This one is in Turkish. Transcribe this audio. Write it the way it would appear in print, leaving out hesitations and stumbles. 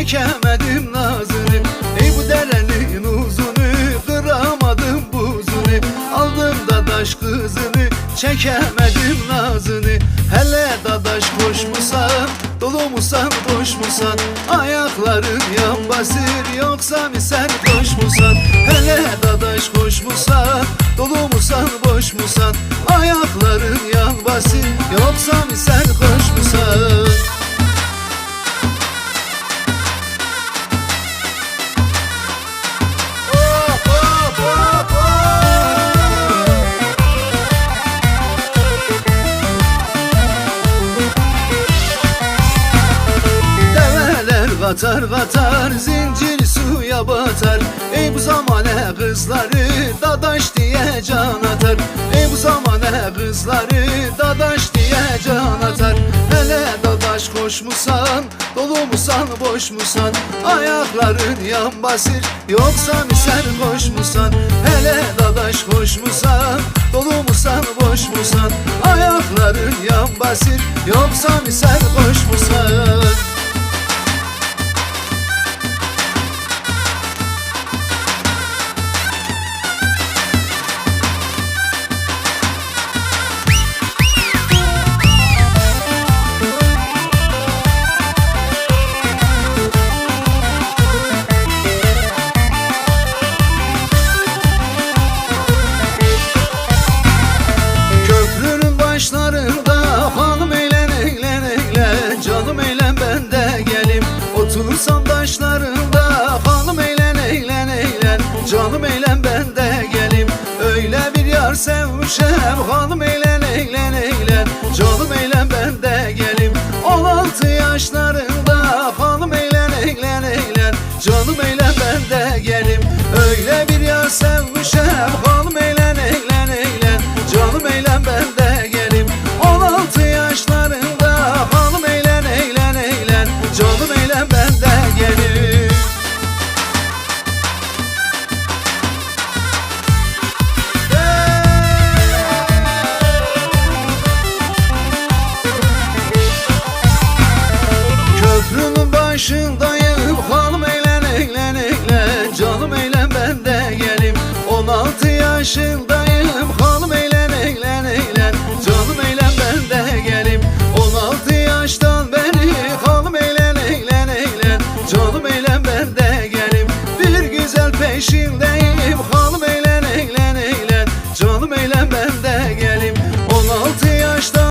çekemedim nazını. Ey bu derenin uzunu, kıramadım buzunu. Aldım dadaş kızını, çekemedim nazını. Hele dadaş koş musan, dolu musan, boş musan? Ayakların yan basır, yoksa mi sen koş musan? Hele dadaş koş musan, dolu musan, boş musan? Ayakların yan basır, yoksa mi sen koş musan? Katar katar zincir suya batar. Ey bu zamane kızları dadaş diye can atar. Ey bu zamane kızları dadaş diye can atar. Hele dadaş koş musan, dolu musan, boş musan? Ayakların yan basır, yoksa mi sen koş musan? Hele dadaş koş musan, dolu musan, boş musan? Ayakların yan basır, yoksa mi sen koş musan? Oturursam taşlarında hanım eğlen eğlen eğlen, canım eğlen ben de gelim. Öyle bir yar sevmişem hanım eğlen eğlen eğlen, canım eğlen ben de gelim. 16 yaşlarında hanım eğlen eğlen eğlen, canım eğlen ben de gelim. Öyle bir yar sevmişem hanım eğlen eğlen eğlen, canım eğlen ben de gelim. 16 yaşlarında hanım eğlen eğlen eğlen, canım eğlen ben de gelir. Köprünün başındayım hanım eğlen eğlen eğlen, canım eğlen ben de gelim. 16 yaşında